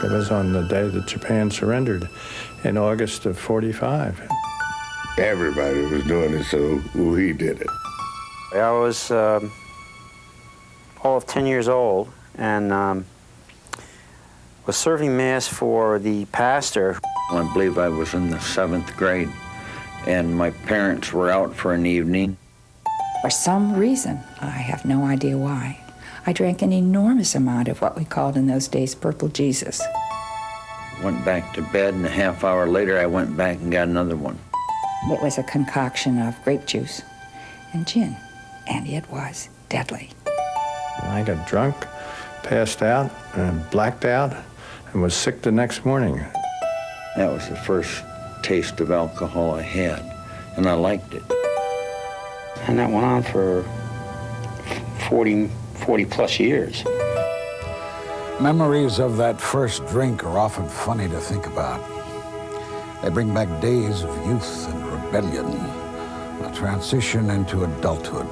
It was on the day that Japan surrendered in August of '45. Everybody was doing it, so we did it. I was all of 10 years old and was serving Mass for the pastor. I believe I was in the 7th grade, and my parents were out for an evening. For some reason, I have no idea why, I drank an enormous amount of what we called in those days purple Jesus. Went back to bed, and a half hour later I went back and got another one. It was a concoction of grape juice and gin, and it was deadly. I got drunk, passed out, and blacked out, and was sick the next morning. That was the first taste of alcohol I had, and I liked it. And that went on for 40 plus years. Memories of that first drink are often funny to think about. They bring back days of youth and rebellion, a transition into adulthood.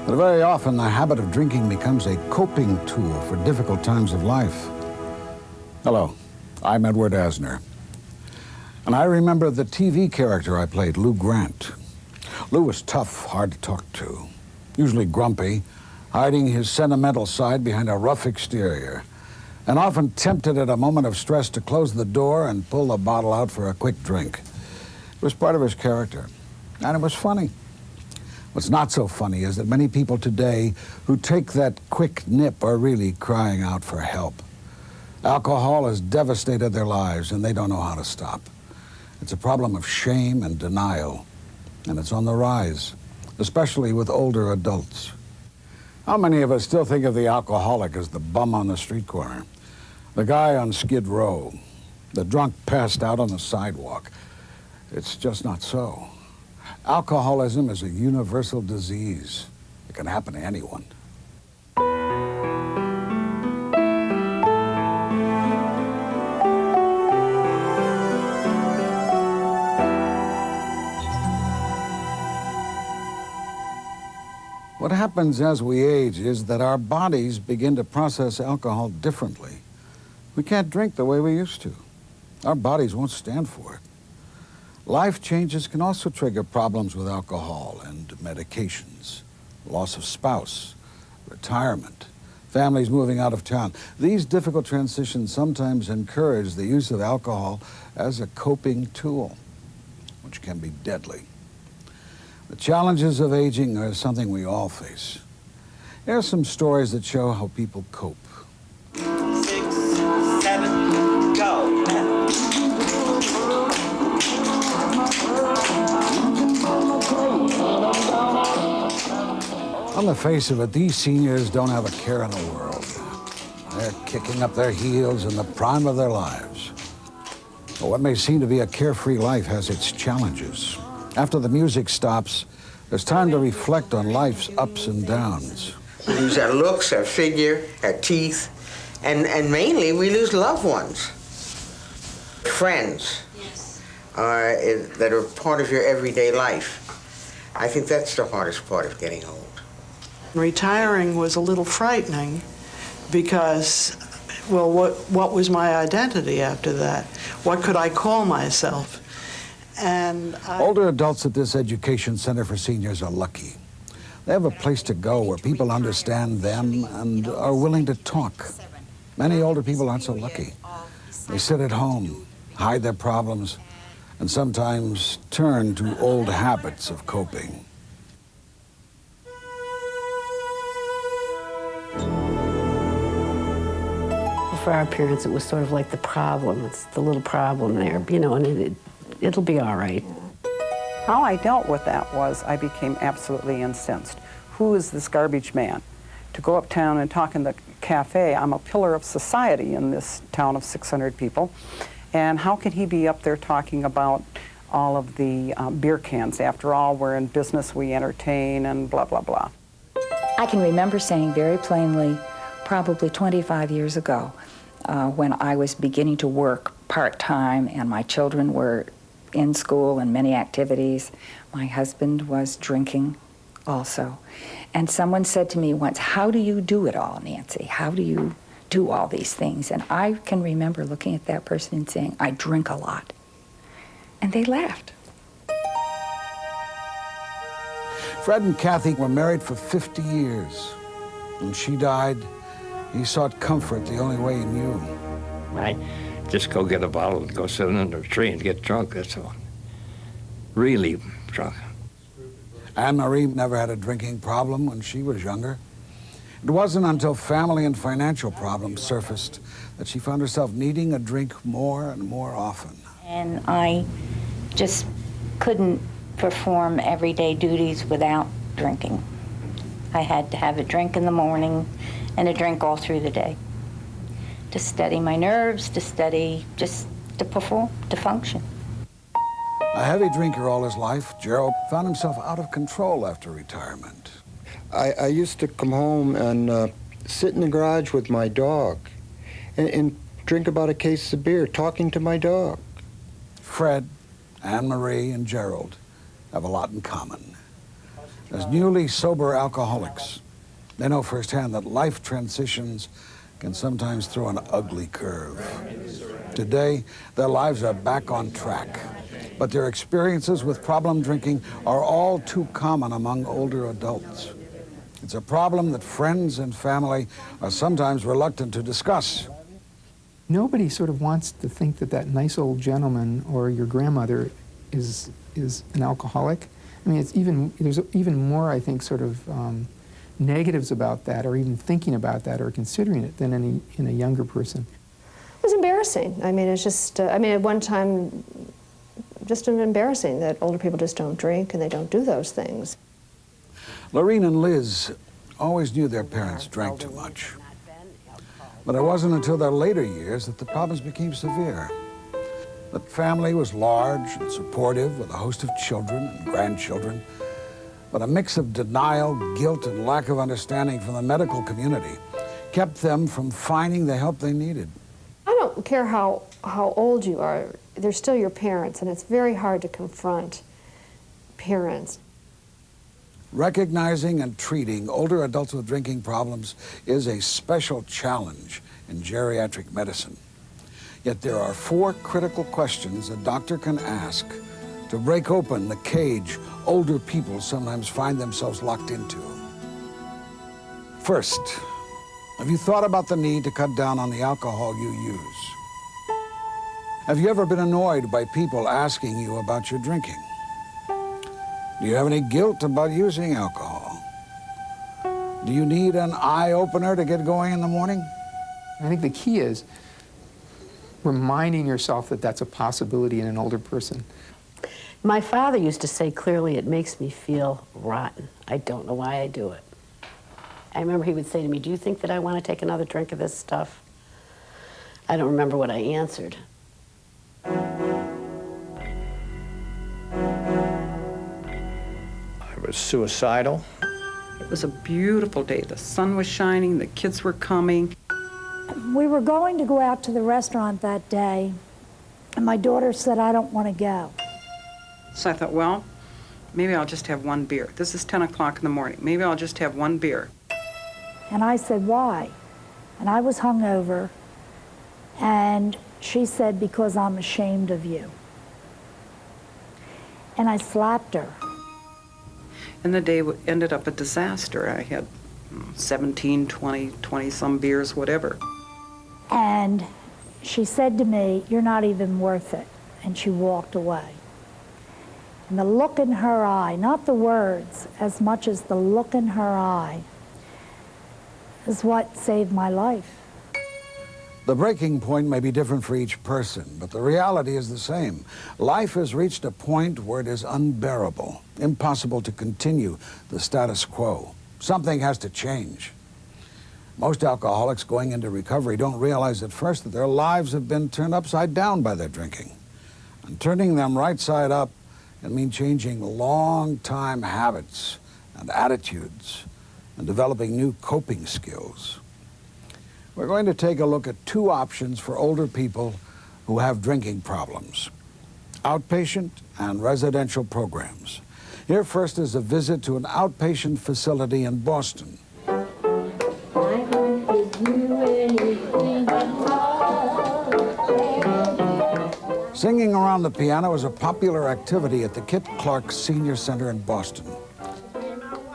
But very often, the habit of drinking becomes a coping tool for difficult times of life. Hello, I'm Edward Asner. And I remember the TV character I played, Lou Grant. Lou was tough, hard to talk to, usually grumpy, hiding his sentimental side behind a rough exterior, and often tempted at a moment of stress to close the door and pull the bottle out for a quick drink. It was part of his character, and it was funny. What's not so funny is that many people today who take that quick nip are really crying out for help. Alcohol has devastated their lives, and they don't know how to stop. It's a problem of shame and denial, and it's on the rise, especially with older adults. How many of us still think of the alcoholic as the bum on the street corner, the guy on Skid Row, the drunk passed out on the sidewalk? It's just not so. Alcoholism is a universal disease. It can happen to anyone. What happens as we age is that our bodies begin to process alcohol differently. We can't drink the way we used to. Our bodies won't stand for it. Life changes can also trigger problems with alcohol and medications, loss of spouse, retirement, families moving out of town. These difficult transitions sometimes encourage the use of alcohol as a coping tool, which can be deadly. The challenges of aging are something we all face. Here are some stories that show how people cope. 6, 7, go. On the face of it, these seniors don't have a care in the world. They're kicking up their heels in the prime of their lives. But what may seem to be a carefree life has its challenges. After the music stops, there's time to reflect on life's ups and downs. We lose our looks, our figure, our teeth, and mainly we lose loved ones. Friends that are part of your everyday life. I think that's the hardest part of getting old. Retiring was a little frightening because, well, what was my identity after that? What could I call myself? And older adults at this education center for seniors are lucky. They have a place to go where people understand them and are willing to talk. Many older people aren't so lucky. They sit at home, hide their problems, and sometimes turn to old habits of coping. For our parents, it was sort of like the problem. It's the little problem there, you know, and it'll be all right. How I dealt with that was I became absolutely incensed. Who is this garbage man? To go uptown and talk in the cafe, I'm a pillar of society in this town of 600 people. And how can he be up there talking about all of the beer cans? After all, we're in business, we entertain, and blah, blah, blah. I can remember saying very plainly, probably 25 years ago, when I was beginning to work part-time and my children were in school and many activities. My husband was drinking also. And someone said to me once, "How do you do it all, Nancy? How do you do all these things. And I can remember looking at that person and saying, I drink a lot. And they laughed. Fred and Kathy were married for 50 years. When she died, he sought comfort the only way he knew. I just go get a bottle and go sit under a tree and get drunk, that's all. Really drunk. Anne-Marie never had a drinking problem when she was younger. It wasn't until family and financial problems surfaced that she found herself needing a drink more and more often. And I just couldn't perform everyday duties without drinking. I had to have a drink in the morning and a drink all through the day to steady my nerves, to steady, just to perform, to function. A heavy drinker all his life, Gerald found himself out of control after retirement. I used to come home and sit in the garage with my dog and drink about a case of beer, talking to my dog. Fred, Anne-Marie, and Gerald have a lot in common. As newly sober alcoholics, they know firsthand that life transitions can sometimes throw an ugly curve. Today, their lives are back on track, but their experiences with problem drinking are all too common among older adults. It's a problem that friends and family are sometimes reluctant to discuss. Nobody sort of wants to think that that nice old gentleman or your grandmother is an alcoholic. I mean, there's even more, I think, sort of negatives about that, or even thinking about that, or considering it, than in a younger person. It was embarrassing. I mean, it's just, at one time, just embarrassing that older people just don't drink and they don't do those things. Lorene and Liz always knew their parents drank too much. But it wasn't until their later years that the problems became severe. The family was large and supportive with a host of children and grandchildren, but a mix of denial, guilt, and lack of understanding from the medical community kept them from finding the help they needed. I don't care how old you are, they're still your parents, and it's very hard to confront parents. Recognizing and treating older adults with drinking problems is a special challenge in geriatric medicine. Yet there are 4 critical questions a doctor can ask to break open the cage older people sometimes find themselves locked into. First, have you thought about the need to cut down on the alcohol you use? Have you ever been annoyed by people asking you about your drinking? Do you have any guilt about using alcohol? Do you need an eye-opener to get going in the morning? I think the key is reminding yourself that that's a possibility in an older person. My father used to say clearly, it makes me feel rotten. I don't know why I do it. I remember he would say to me, do you think that I want to take another drink of this stuff? I don't remember what I answered. I was suicidal. It was a beautiful day. The sun was shining, the kids were coming. We were going to go out to the restaurant that day, and my daughter said, I don't want to go. So I thought, well, maybe I'll just have one beer. This is 10 o'clock in the morning. Maybe I'll just have one beer. And I said, why? And I was hungover, and she said, because I'm ashamed of you. And I slapped her. And the day ended up a disaster. I had 17, 20 some beers, whatever. And she said to me, you're not even worth it. And she walked away. And the look in her eye, not the words, as much as the look in her eye, is what saved my life. The breaking point may be different for each person, but the reality is the same. Life has reached a point where it is unbearable, impossible to continue the status quo. Something has to change. Most alcoholics going into recovery don't realize at first that their lives have been turned upside down by their drinking. And turning them right side up can mean changing long-time habits and attitudes and developing new coping skills. We're going to take a look at 2 options for older people who have drinking problems: outpatient and residential programs. Here first is a visit to an outpatient facility in Boston. My heart is you and you. around the piano is a popular activity at the Kit Clark Senior Center in Boston.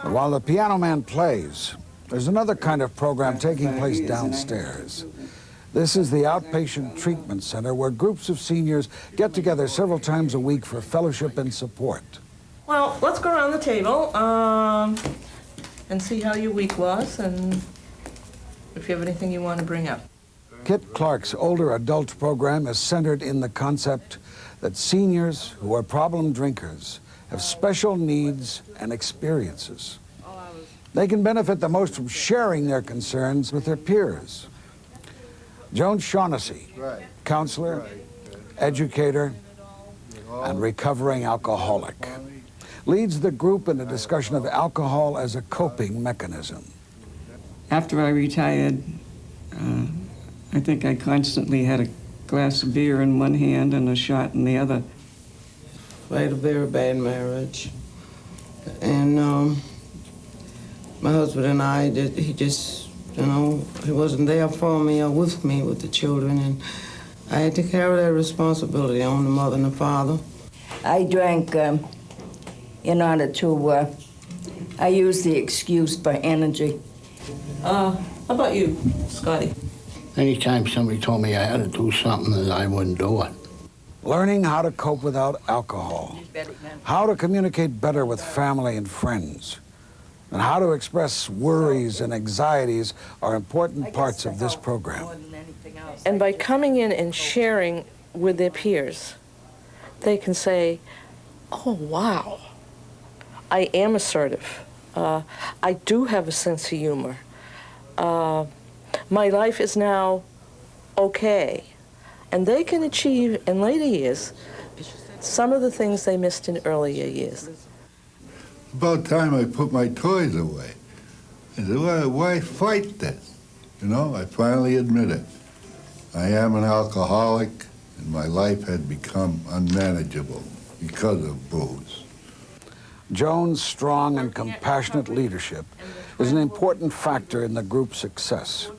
And while the piano man plays, there's another kind of program taking place downstairs. This is the outpatient treatment center where groups of seniors get together several times a week for fellowship and support. Well, let's go around the table and see how your week was and if you have anything you want to bring up. Kit Clark's older adult program is centered in the concept that seniors who are problem drinkers have special needs and experiences. They can benefit the most from sharing their concerns with their peers. Joan Shaughnessy, counselor, educator, and recovering alcoholic, leads the group in a discussion of alcohol as a coping mechanism. After I retired, I think I constantly had a glass of beer in one hand and a shot in the other. I had a very bad marriage. And my husband and I, he just, you know, he wasn't there for me or with me with the children. And I had to carry that responsibility on the mother and the father. I drank in order to, I used the excuse for energy. How about you, Scotty? Anytime somebody told me I had to do something, that I wouldn't do it. Learning how to cope without alcohol, how to communicate better with family and friends, and how to express worries and anxieties are important parts of this program. And by coming in and sharing with their peers, they can say, oh, wow, I am assertive. I do have a sense of humor. My life is now okay. And they can achieve in later years some of the things they missed in earlier years. About time I put my toys away. I said, why fight this? You know, I finally admit it. I am an alcoholic, and my life had become unmanageable because of booze. Joan's strong and compassionate leadership is an important factor in the group's success.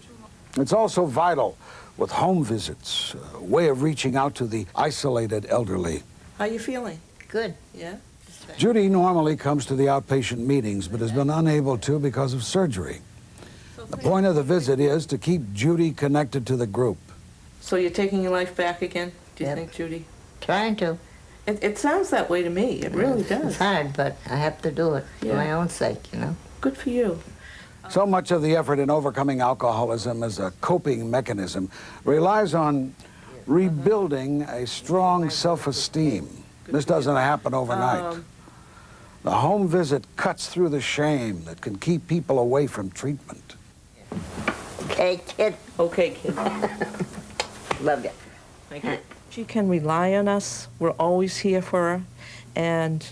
It's also vital with home visits, a way of reaching out to the isolated elderly. How you feeling? Good. Yeah? Judy normally comes to the outpatient meetings, but has been unable to because of surgery. The point of the visit is to keep Judy connected to the group. So you're taking your life back again, do you think, Judy? Trying to. It sounds that way to me. It really does. It's hard, but I have to do it for my own sake, you know. Good for you. So much of the effort in overcoming alcoholism as a coping mechanism relies on rebuilding a strong self-esteem. This doesn't happen overnight. The home visit cuts through the shame that can keep people away from treatment. Okay, kid. Okay, kid. Love you. Thank you. She can rely on us. We're always here for her. And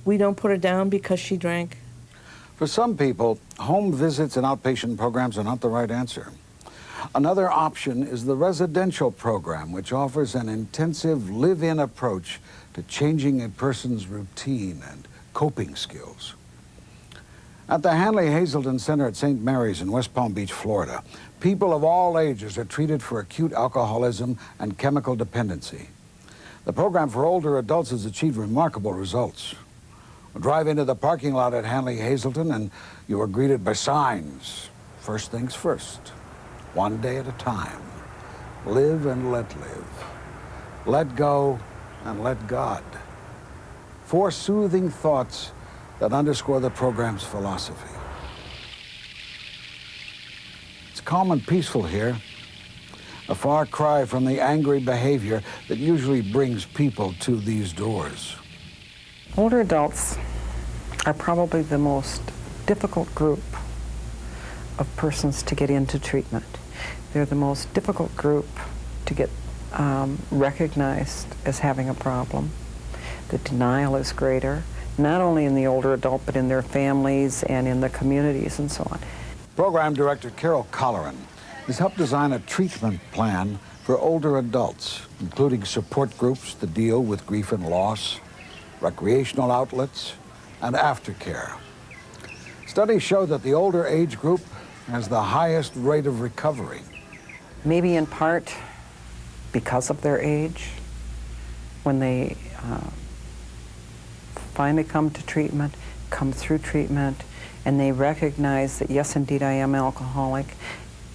we don't put her down because she drank. For some people, home visits and outpatient programs are not the right answer. Another option is the residential program, which offers an intensive live-in approach to changing a person's routine and coping skills. At the Hanley Hazelden Center at St. Mary's in West Palm Beach, Florida, people of all ages are treated for acute alcoholism and chemical dependency. The program for older adults has achieved remarkable results. Drive into the parking lot at Hanley Hazelden and you are greeted by signs. First things first, one day at a time. Live and let live. Let go and let God. 4 soothing thoughts that underscore the program's philosophy. It's calm and peaceful here, a far cry from the angry behavior that usually brings people to these doors. Older adults are probably the most difficult group of persons to get into treatment. They're the most difficult group to get recognized as having a problem. The denial is greater, not only in the older adult, but in their families and in the communities and so on. Program Director Carol Colleran has helped design a treatment plan for older adults, including support groups to deal with grief and loss, recreational outlets, and aftercare. Studies show that the older age group has the highest rate of recovery. Maybe in part because of their age. when they finally come to treatment, come through treatment, and they recognize that, yes, indeed, I am alcoholic,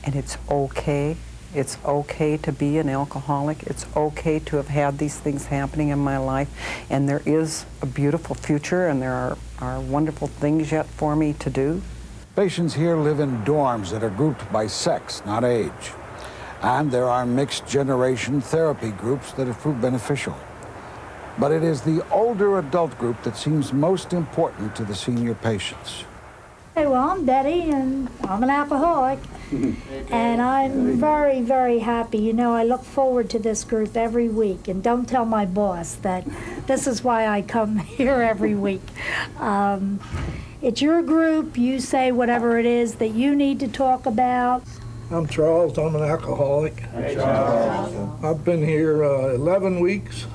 and it's okay. It's okay to be an alcoholic. It's okay to have had these things happening in my life, and there is a beautiful future, and there are wonderful things yet for me to do. Patients here live in dorms that are grouped by sex, not age. And there are mixed generation therapy groups that have proved beneficial. But it is the older adult group that seems most important to the senior patients. Hey, well, I'm Betty, and I'm an alcoholic. And I'm very, very happy. You know, I look forward to this group every week. And don't tell my boss that this is why I come here every week. It's your group. You say whatever it is that you need to talk about. I'm Charles. I'm an alcoholic. Hey, Charles. I've been here 11 weeks.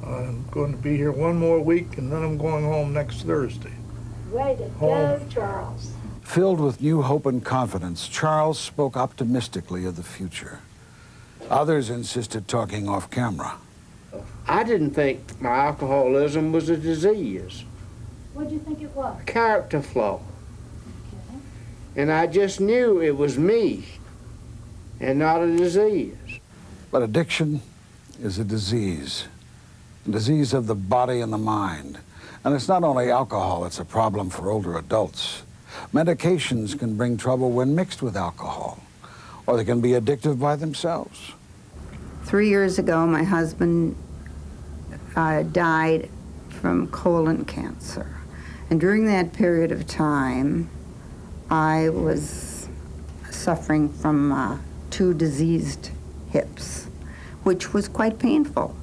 I'm going to be here one more week, and then I'm going home next Thursday. Way to go, Charles. Filled with new hope and confidence, Charles spoke optimistically of the future. Others insisted talking off camera. I didn't think my alcoholism was a disease, What do you think it was? a character flaw. And I just knew it was me and not a disease. But addiction is a disease of the body and the mind. And it's not only alcohol, it's a problem for older adults. Medications can bring trouble when mixed with alcohol, or they can be addictive by themselves. 3 years ago, my husband died from colon cancer. And during that period of time, I was suffering from 2 diseased hips, which was quite painful.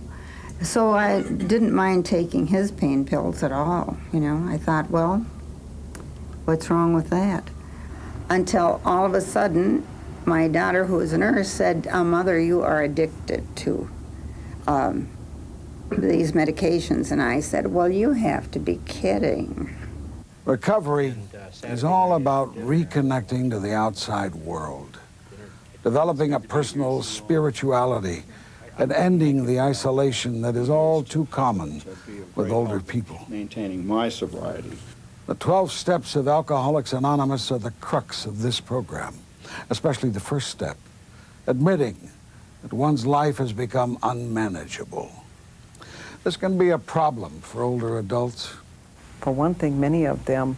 So I didn't mind taking his pain pills at all. You know, I thought, well, what's wrong with that? Until all of a sudden, my daughter, who was a nurse, said, Mother, you are addicted to these medications. And I said, well, you have to be kidding. Recovery is all about reconnecting to the outside world, developing a personal spirituality, and ending the isolation that is all too common with older people. Maintaining my sobriety. The 12 steps of Alcoholics Anonymous are the crux of this program, especially the first step, admitting that one's life has become unmanageable. This can be a problem for older adults. For one thing, many of them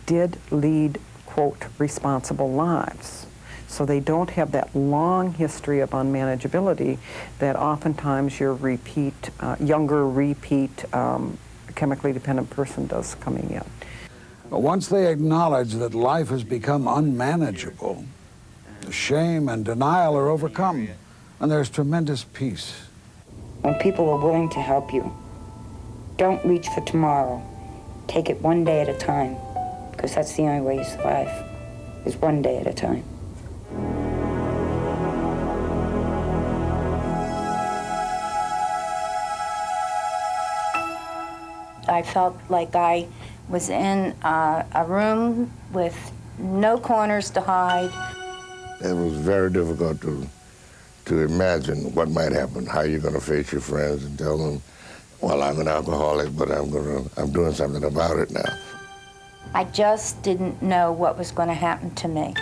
did lead, quote, responsible lives. So they don't have that long history of unmanageability that oftentimes your younger repeat chemically dependent person does coming in. But once they acknowledge that life has become unmanageable, the shame and denial are overcome, and there's tremendous peace. When people are willing to help you, don't reach for tomorrow. Take it one day at a time, because that's the only way you survive, is one day at a time. I felt like I was in a room with no corners to hide. It was very difficult to imagine what might happen, how you're going to face your friends and tell them, well, I'm an alcoholic, but I'm doing something about it now. I just didn't know what was going to happen to me.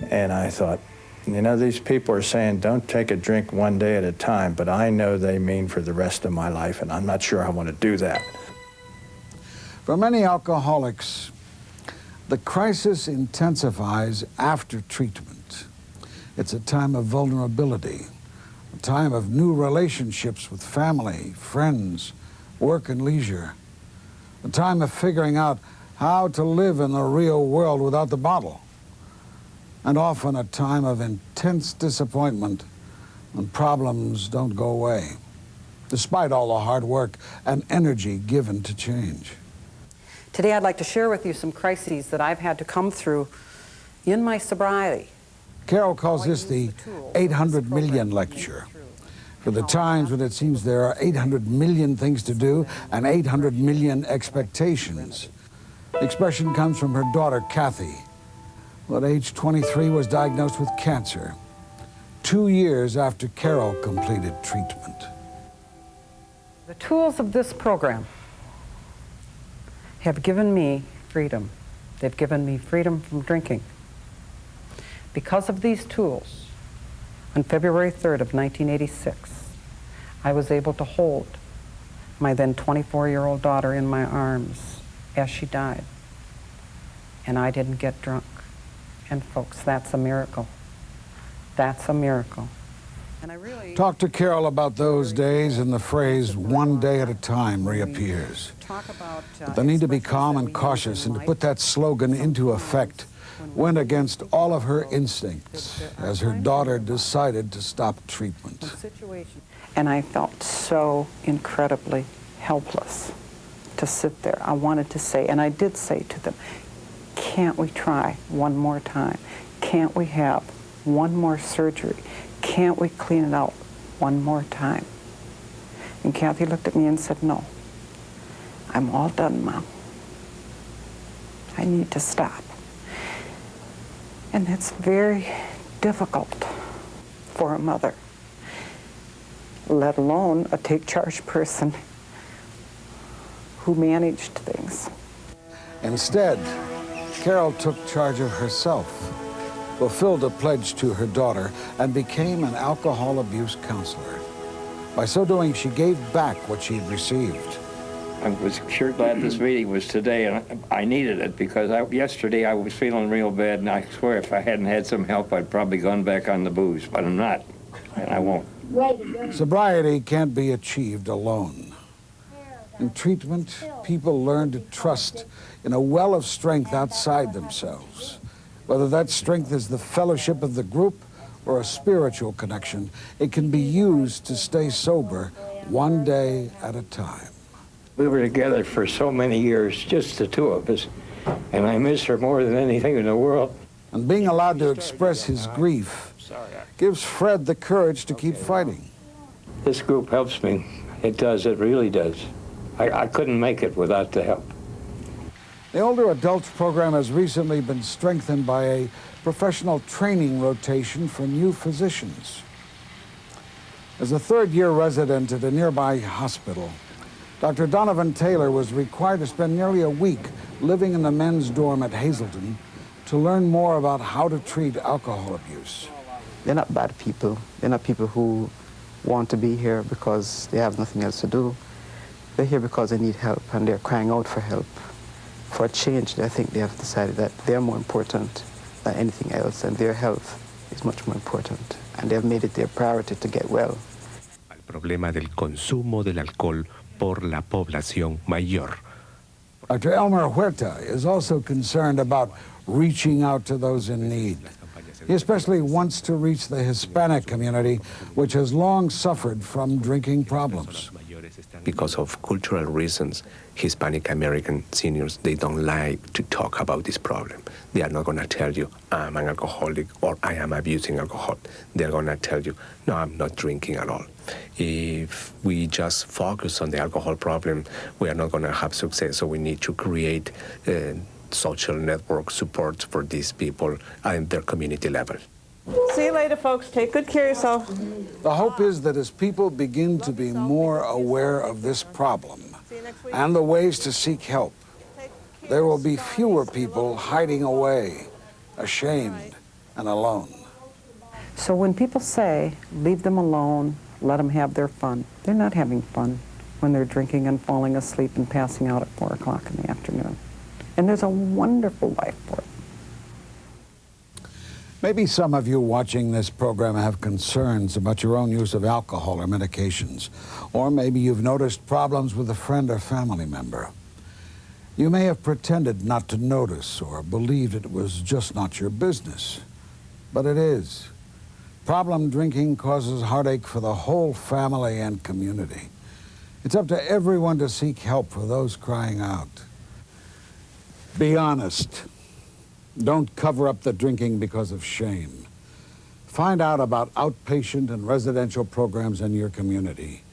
And I thought, you know, these people are saying don't take a drink one day at a time, but I know they mean for the rest of my life, and I'm not sure I want to do that. For many alcoholics, the crisis intensifies after treatment. It's a time of vulnerability, a time of new relationships with family, friends, work and leisure, a time of figuring out how to live in the real world without the bottle, and often a time of intense disappointment when problems don't go away, despite all the hard work and energy given to change. Today I'd like to share with you some crises that I've had to come through in my sobriety. Carol calls this the 800 million lecture, for the times when it seems there are 800 million things to do and 800 million expectations. The expression comes from her daughter, Kathy, who at age 23 was diagnosed with cancer, 2 years after Carol completed treatment. The tools of this program have given me freedom. They've given me freedom from drinking. Because of these tools, on February 3rd of 1986, I was able to hold my then 24-year-old daughter in my arms as she died. And I didn't get drunk. And folks, that's a miracle. That's a miracle. And I really Talk to Carol about those days and the phrase, one day at a time, reappears. But the need to be calm and cautious and to put that slogan into effect went against all of her instincts as her daughter decided to stop treatment. And I felt so incredibly helpless to sit there. I wanted to say, and I did say to them, can't we try one more time? Can't we have one more surgery? Can't we clean it out one more time? And Kathy looked at me and said, no, I'm all done, Mom. I need to stop. And it's very difficult for a mother, let alone a take-charge person who managed things. Instead, Carol took charge of herself, fulfilled a pledge to her daughter, and became an alcohol abuse counselor. By so doing, she gave back what she had received. I was sure glad this meeting was today, and I needed it because yesterday I was feeling real bad, and I swear if I hadn't had some help, I'd probably gone back on the booze, but I'm not, and I won't. Sobriety can't be achieved alone. In treatment, people learn to trust in a well of strength outside themselves. Whether that strength is the fellowship of the group or a spiritual connection, it can be used to stay sober one day at a time. We were together for so many years, just the two of us, and I miss her more than anything in the world. And being allowed to express his grief gives Fred the courage to keep fighting. This group helps me. It does, it really does. I couldn't make it without the help. The older adults program has recently been strengthened by a professional training rotation for new physicians. As a third-year resident at a nearby hospital, Dr. Donovan Taylor was required to spend nearly a week living in the men's dorm at Hazleton to learn more about how to treat alcohol abuse. They're not bad people. They're not people who want to be here because they have nothing else to do. They're here because they need help, and they're crying out for help. For a change, I think they have decided that they're more important than anything else, and their health is much more important. And they've made it their priority to get well. Al problema del consumo del alcohol por la población mayor. Dr. Elmer Huerta is also concerned about reaching out to those in need. He especially wants to reach the Hispanic community, which has long suffered from drinking problems. Because of cultural reasons, Hispanic American seniors, they don't like to talk about this problem. They are not going to tell you, I'm an alcoholic or I am abusing alcohol. They're going to tell you, no, I'm not drinking at all. If we just focus on the alcohol problem, we are not going to have success. So we need to create social network support for these people at their community level. See you later, folks. Take good care of yourself. The hope is that as people begin to be more aware of this problem and the ways to seek help, there will be fewer people hiding away, ashamed and alone. So when people say, leave them alone, let them have their fun, they're not having fun when they're drinking and falling asleep and passing out at 4 o'clock in the afternoon. And there's a wonderful life for it. Maybe some of you watching this program have concerns about your own use of alcohol or medications, or maybe you've noticed problems with a friend or family member. You may have pretended not to notice or believed it was just not your business, but it is. Problem drinking causes heartache for the whole family and community. It's up to everyone to seek help for those crying out. Be honest. Don't cover up the drinking because of shame. Find out about outpatient and residential programs in your community.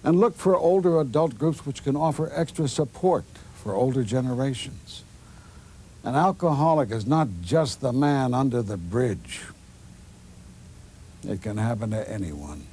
And look for older adult groups which can offer extra support for older generations. An alcoholic is not just the man under the bridge. It can happen to anyone.